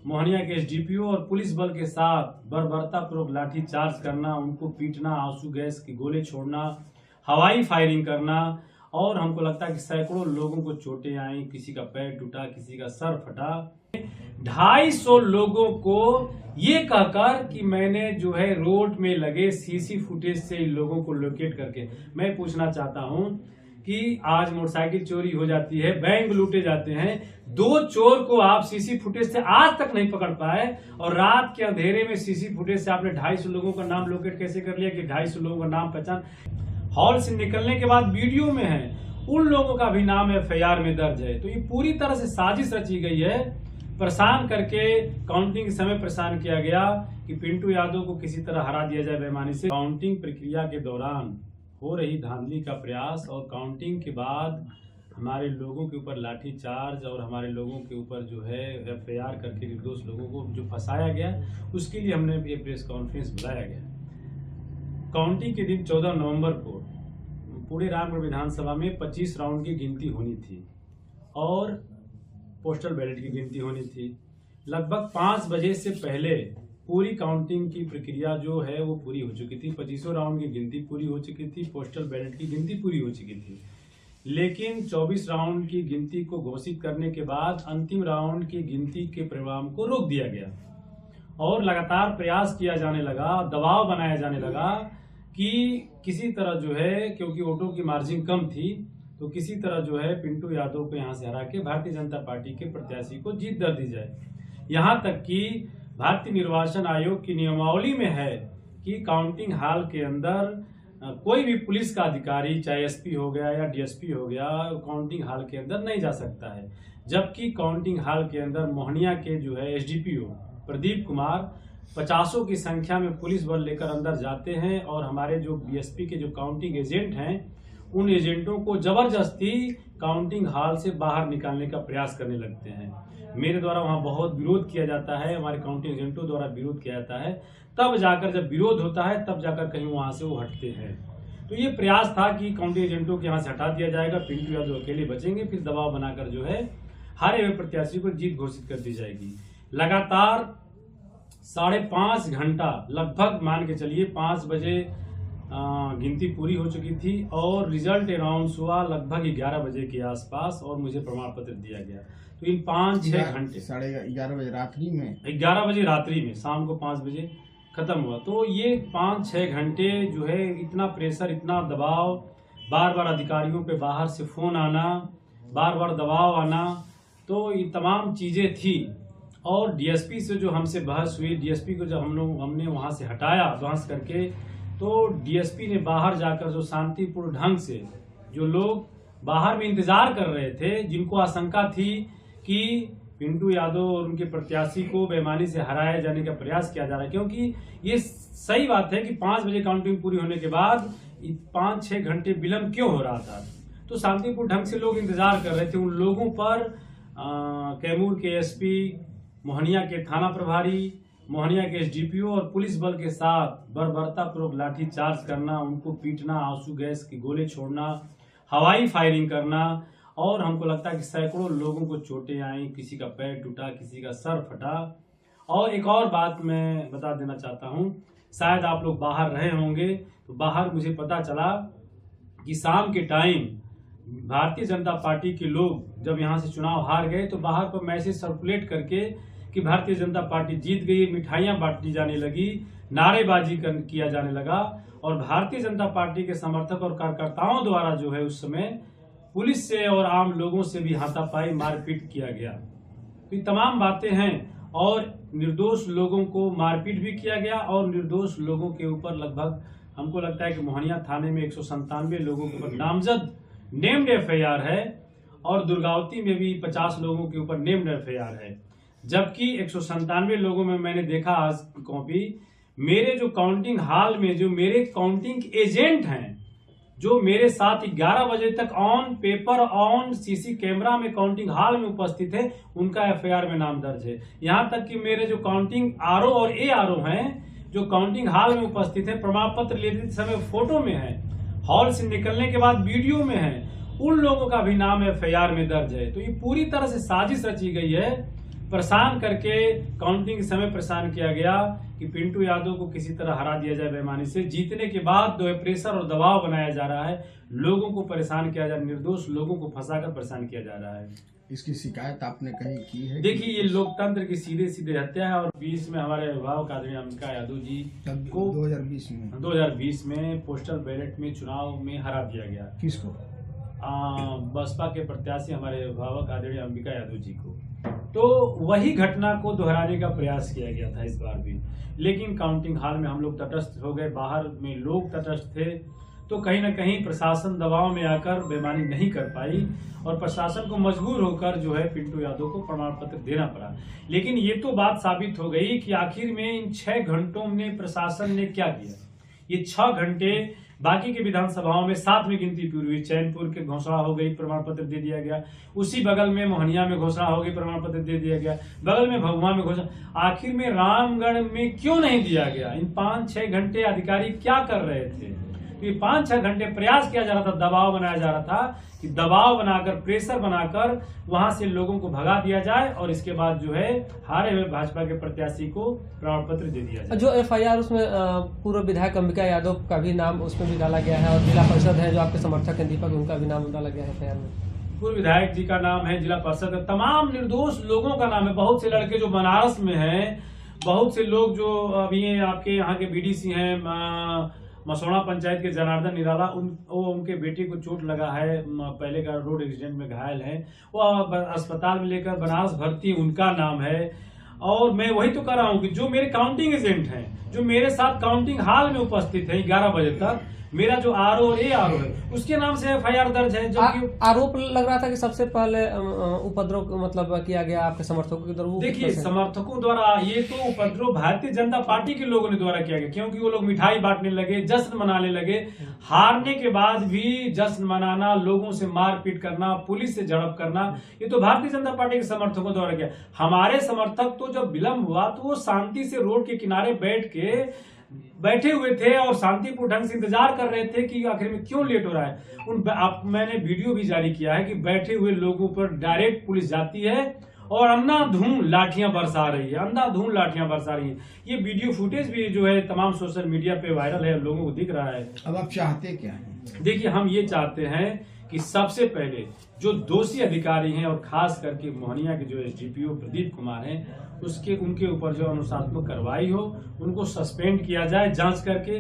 मोहनिया के एसडीपीओ और पुलिस बल के साथ बर्बरतापूर्वक लाठी चार्ज करना, उनको पीटना, आंसू गैस के गोले छोड़ना, हवाई फायरिंग करना और हमको लगता है कि सैकड़ों लोगों को चोटें आई, किसी का पैर टूटा, किसी का सर फटा। 250 लोगों को ये कहकर कि मैंने जो है रोड में लगे सीसी फुटेज से इन लोगों को लोकेट करके, मैं पूछना चाहता हूं कि आज मोटरसाइकिल चोरी हो जाती है, बैंक लूटे जाते हैं, 2 चोर को आप सीसी फुटेज से आज तक नहीं पकड़ पाए और रात के अंधेरे में सीसी फुटेज से आपने 250 लोगों का नाम लोकेट कैसे कर लिया कि 250 लोगों का नाम पहचान हॉल से निकलने के बाद वीडियो में है, उन लोगों का भी नाम एफआईआर में दर्ज है। तो ये पूरी तरह से साजिश रची गई है, परेशान करके काउंटिंग के समय परेशान किया गया कि पिंटू यादव को किसी तरह हरा दिया जाए बेईमानी से। काउंटिंग प्रक्रिया के दौरान हो रही धांधली का प्रयास और काउंटिंग के बाद हमारे लोगों के ऊपर लाठी चार्ज और हमारे लोगों के ऊपर जो है एफआईआर करके निर्दोष लोगों को जो फंसाया गया, उसके लिए हमने ये प्रेस कॉन्फ्रेंस बुलाया गया। काउंटिंग के दिन 14 नवंबर को पूरे रामगढ़ विधानसभा में 25 राउंड की गिनती होनी थी और पोस्टल बैलेट की गिनती होनी थी। लगभग 5 बजे से पहले पूरी काउंटिंग की प्रक्रिया जो है वो पूरी हो चुकी थी। 25 राउंड की गिनती पूरी हो चुकी थी, पोस्टल बैलेट की गिनती पूरी हो चुकी थी, लेकिन 24 राउंड की गिनती को घोषित करने के बाद अंतिम राउंड की गिनती के परिणाम को रोक दिया गया और लगातार प्रयास किया जाने लगा, दबाव बनाया जाने लगा कि किसी तरह जो है, क्योंकि वोटों की मार्जिन कम थी, तो किसी तरह जो है पिंटू यादव को यहां से हरा के भारतीय जनता पार्टी के प्रत्याशी को जीत दर दी जाए। यहां तक कि भारतीय निर्वाचन आयोग की नियमावली में है कि काउंटिंग हॉल के अंदर कोई भी पुलिस का अधिकारी, चाहे एसपी हो गया या डीएसपी हो गया, काउंटिंग हॉल के अंदर नहीं जा सकता है। जबकि काउंटिंग हॉल के अंदर मोहनिया के जो है एसडीपीओ प्रदीप कुमार 50 की संख्या में पुलिस बल लेकर अंदर जाते हैं और हमारे जो बीएसपी के जो काउंटिंग एजेंट हैं, उन एजेंटों को जबरदस्ती काउंटिंग हॉल से बाहर निकालने का प्रयास करने लगते हैं। मेरे द्वारा वहां बहुत विरोध किया जाता है, हमारे काउंटिंग एजेंटों द्वारा विरोध किया जाता है, तब जाकर जब विरोध होता है तब जाकर कहीं वहां से वो हटते हैं। तो ये प्रयास था कि काउंटिंग एजेंटों को यहाँ से हटा दिया जाएगा, पिंटू यादव अकेले बचेंगे, फिर दबाव बनाकर जो है हारे हुए प्रत्याशी को जीत घोषित कर दी जाएगी। लगातार 5.5 घंटा, लगभग मान के चलिए 5 बजे गिनती पूरी हो चुकी थी और रिजल्ट अनाउंस हुआ लगभग 11 बजे के आसपास और मुझे प्रमाण पत्र दिया गया। तो इन 5-6 घंटे, 11:30 बजे रात्रि में, 11 बजे रात्रि में, शाम को 5 बजे खत्म हुआ। तो ये 5-6 घंटे जो है इतना प्रेशर, इतना दबाव, बार बार अधिकारियों पे बाहर से फोन आना, बार बार दबाव आना, तो ये तमाम चीजें थी। और डीएसपी से जो हमसे बहस हुई, डीएसपी को जब हमने वहां से हटाया बहस करके, तो डीएसपी ने बाहर जाकर जो शांतिपूर्ण ढंग से जो लोग बाहर में इंतजार कर रहे थे, जिनको आशंका थी कि पिंटू यादव और उनके प्रत्याशी को बेईमानी से हराया जाने का प्रयास किया जा रहा है, क्योंकि ये सही बात है कि 5 बजे काउंटिंग पूरी होने के बाद 5-6 घंटे विलंब क्यों हो रहा था। तो शांतिपूर्ण ढंग से लोग इंतजार कर रहे थे। उन लोगों पर कैमूर के एसपी, मोहनिया के थाना प्रभारी, मोहनिया के एसडीपीओ और पुलिस बल के साथ बर्बरतापूर्वक लाठी चार्ज करना, उनको पीटना, आंसू गैस के गोले छोड़ना, हवाई फायरिंग करना और हमको लगता है कि सैकड़ों लोगों को चोटें आई, किसी का पैर टूटा, किसी का सर फटा। और एक और बात मैं बता देना चाहता हूं, शायद आप लोग बाहर रहे होंगे, तो बाहर मुझे पता चला कि शाम के टाइम भारतीय जनता पार्टी के लोग जब यहां से चुनाव हार गए तो बाहर पर मैसेज सर्कुलेट करके कि भारतीय जनता पार्टी जीत गई, मिठाइयां बांटी जाने लगी, नारेबाजी किया जाने लगा और भारतीय जनता पार्टी के समर्थक और कार्यकर्ताओं द्वारा जो है उस समय पुलिस से और आम लोगों से भी हाथापाई, मारपीट किया गया। तो ये तमाम बातें हैं और निर्दोष लोगों को मारपीट भी किया गया और निर्दोष लोगों के ऊपर लगभग हमको लगता है कि मोहनिया थाने में 197 लोगों के ऊपर नामजद नेम्ड एफआईआर है और दुर्गावती में भी 50 लोगों के ऊपर नेम्ड एफआईआर है। जबकि 197 लोगों में मैंने देखा आज कॉपी, मेरे जो काउंटिंग हॉल में जो मेरे काउंटिंग एजेंट हैं, जो मेरे साथ 11 बजे तक on paper, on CC camera में काउंटिंग हॉल में उपस्थित है, उनका एफआईआर में नाम दर्ज है। यहां तक कि मेरे जो काउंटिंग आरओ और एआरओ हैं, जो काउंटिंग हॉल में उपस्थित है, प्रमाण पत्र लेते समय फोटो में है, हॉल से निकलने के बाद वीडियो में है, उन लोगों का भी नाम एफआईआर में दर्ज है। तो ये पूरी तरह से साजिश रची गई है परेशान करके काउंटिंग के समय परेशान किया गया कि पिंटू यादव को किसी तरह हरा दिया जाए बेईमानी से। जीतने के बाद जो है प्रेशर और दबाव बनाया जा रहा है, लोगों को परेशान किया जा रहा है, निर्दोष लोगों को फंसाकर परेशान किया जा रहा है। इसकी शिकायत आपने कहीं की है? देखिए, ये लोकतंत्र की सीधे सीधे हत्या है और बीच में हमारे अभिभावक आदरणीय अंबिका यादव जी को 2020 में पोस्टल बैलेट में चुनाव में हरा दिया गया। किसको? बसपा के प्रत्याशी हमारे अभिभावक आदरणीय अंबिका यादव जी को। तो वही घटना को दोहराने का प्रयास किया गया था इस बार भी, लेकिन काउंटिंग हॉल में हम लोग तटस्थ हो गए, बाहर में लोग तटस्थ थे, तो कहीं ना कहीं प्रशासन दबाव में आकर बेईमानी नहीं कर पाई और प्रशासन को मजबूर होकर जो है पिंटू यादव को प्रमाण पत्र देना पड़ा। लेकिन ये तो बात साबित हो गई कि आखिर में इन 6 घंटों में प्रशासन ने क्या किया। ये 6 घंटे बाकी के विधानसभाओं में 7 में गिनती पूरी हुई, चैनपुर के घोषणा हो गई, प्रमाण पत्र दे दिया गया, उसी बगल में मोहनिया में घोषणा हो गई, प्रमाण पत्र दे दिया गया, बगल में भभुआ में घोषणा, आखिर में रामगढ़ में क्यों नहीं दिया गया? इन 5-6 घंटे अधिकारी क्या कर रहे थे? तो ये 5-6 घंटे प्रयास किया जा रहा था, दबाव बनाया जा रहा था कि दबाव बनाकर, प्रेशर बनाकर वहां से लोगों को भगा दिया जाए और इसके बाद जो है हारे हुए भाजपा के प्रत्याशी को प्रमाण पत्र दे दिया जाए। जो एफआईआर उसमें पूर्व विधायक अंबिका यादव का भी नाम उसमें भी डाला गया है और जिला परिषद है जो आपके समर्थक हैं दीपक, उनका भी नाम डाला गया है एफआईआर में। पूर्व विधायक जी का नाम है, जिला परिषद है, तमाम निर्दोष लोगों का नाम है। बहुत से लड़के जो बनारस में हैं, बहुत से लोग जो अभी आपके यहाँ के बीडीसी हैं, मसौड़ा पंचायत के जनार्दन निराला, उनके बेटे को चोट लगा है, पहले का रोड एक्सीडेंट में घायल है, वो अस्पताल में लेकर बनारस भर्ती, उनका नाम है। और मैं वही तो कर रहा हूँ कि जो मेरे काउंटिंग एजेंट हैं, जो मेरे साथ काउंटिंग हॉल में उपस्थित है 11 बजे तक, मेरा जो आरओ और ARO है उसके नाम से एफआईआर दर्ज है। जो आरोप लग रहा था कि सबसे पहले उपद्रव मतलब किया गया आपके समर्थकों के द्वारा। देखिए, समर्थकों द्वारा ये तो उपद्रव भारतीय जनता पार्टी के लोगों ने द्वारा किया गया, क्योंकि वो लोग मिठाई बांटने लगे, जश्न मनाने लगे। हारने के बाद भी जश्न मनाना, लोगों से मारपीट करना, पुलिस से झड़प करना, ये तो भारतीय जनता पार्टी के समर्थकों द्वारा किया। हमारे समर्थक तो जब विलंब हुआ तो वो शांति से रोड के किनारे बैठे हुए थे और शांतिपूर्ण ढंग से इंतजार कर रहे थे कि आखिर में क्यों लेट हो रहा है। मैंने वीडियो भी जारी किया है कि बैठे हुए लोगों पर डायरेक्ट पुलिस जाती है और अंधाधुंध लाठियां बरसा रही है, अंधाधुंध लाठियां बरसा रही है। ये वीडियो फुटेज भी जो है तमाम सोशल मीडिया पे वायरल है, लोगों को दिख रहा है। अब आप चाहते क्या हैं? देखिए, हम ये चाहते हैं कि सबसे पहले जो दोषी अधिकारी हैं और खास करके मोहनिया के जो SDPO प्रदीप कुमार हैं, उनके ऊपर जो अनुशासनात्मक कार्रवाई हो, उनको सस्पेंड किया जाए जांच करके।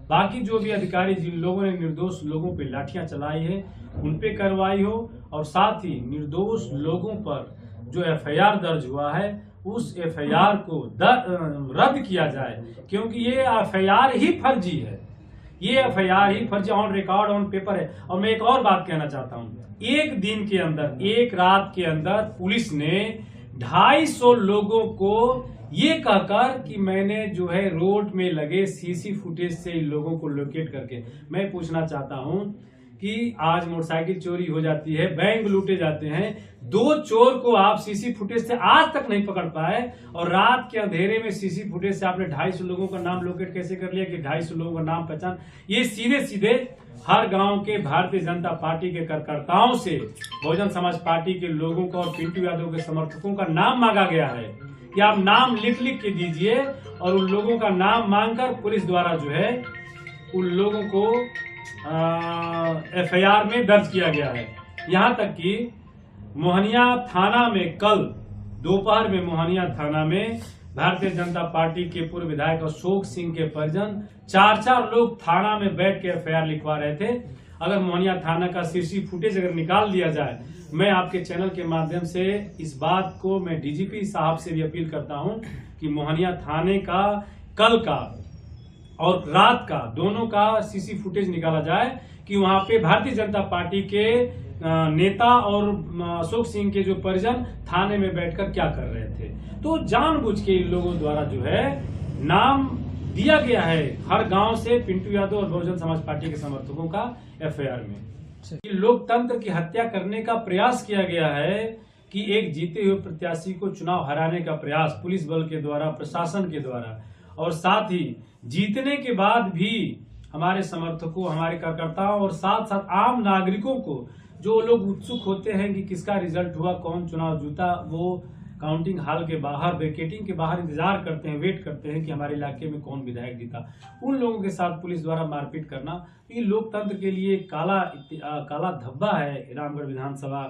बाकी जो भी अधिकारी जिन लोगों ने निर्दोष लोगों पे लाठियां चलाई है, उन पे कार्रवाई हो और साथ ही निर्दोष लोगों पर जो FIR दर्ज हुआ है उस FIR को रद्द किया जाए, क्योंकि ये FIR ही फर्जी है, ये FIR ही फर्जी ऑन रिकॉर्ड ऑन पेपर है। और मैं एक और बात कहना चाहता हूँ, एक दिन के अंदर, एक रात के अंदर पुलिस ने 250 लोगों को ये कहकर कि मैंने जो है रोड में लगे CC फुटेज से इन लोगों को लोकेट करके, मैं पूछना चाहता हूं कि आज मोटरसाइकिल चोरी हो जाती है, बैंक लूटे जाते हैं, 2 चोर को आप CC फुटेज से आज तक नहीं पकड़ पाए और रात के अंधेरे में CC फुटेज से आपने 250 लोगों का नाम लोकेट कैसे कर लिया कि 250 लोगों का नाम पहचान। ये सीधे सीधे हर गांव के भारतीय जनता पार्टी के कार्यकर्ताओं से बहुजन समाज पार्टी के लोगों का और पिंटू यादव के समर्थकों का नाम मांगा गया है कि आप नाम लिख के दीजिए, और उन लोगों का नाम मांगकर पुलिस द्वारा जो है उन लोगों को FIR में दर्ज किया गया है। यहाँ तक कि मोहनिया थाना में कल दोपहर में मोहनिया थाना में भारतीय जनता पार्टी के पूर्व विधायक अशोक सिंह के परिजन 4 लोग थाना में बैठ के FIR लिखवा रहे थे। अगर मोहनिया थाना का CC फुटेज अगर निकाल दिया जाए, मैं आपके चैनल के माध्यम से इस बात को मैं DGP साहब से भी अपील करता हूं कि मोहनिया थाने का कल का और रात का दोनों का CC फुटेज निकाला जाए कि वहां पे भारतीय जनता पार्टी के नेता और अशोक सिंह के जो परिजन थाने में बैठकर क्या कर रहे थे। तो जानबूझ के इन लोगों द्वारा जो है नाम दिया गया है हर गांव से पिंटू यादव और बहुजन समाज पार्टी के समर्थकों का FIR में। लोकतंत्र की हत्या करने का प्रयास किया गया है कि एक जीते हुए प्रत्याशी को चुनाव हराने का प्रयास पुलिस बल के द्वारा, प्रशासन के द्वारा, और साथ ही जीतने के बाद भी हमारे समर्थकों, हमारे कार्यकर्ताओं और साथ साथ आम नागरिकों को, जो लोग उत्सुक होते हैं कि किसका रिजल्ट हुआ, कौन चुनाव जीता, वो काउंटिंग हॉल के बाहर, बैरिकेडिंग के बाहर इंतजार करते हैं, वेट करते हैं कि हमारे इलाके में कौन विधायक जीता। उन लोगों के साथ पुलिस द्वारा मारपीट करना ये लोकतंत्र के लिए काला धब्बा है रामगढ़ विधानसभा।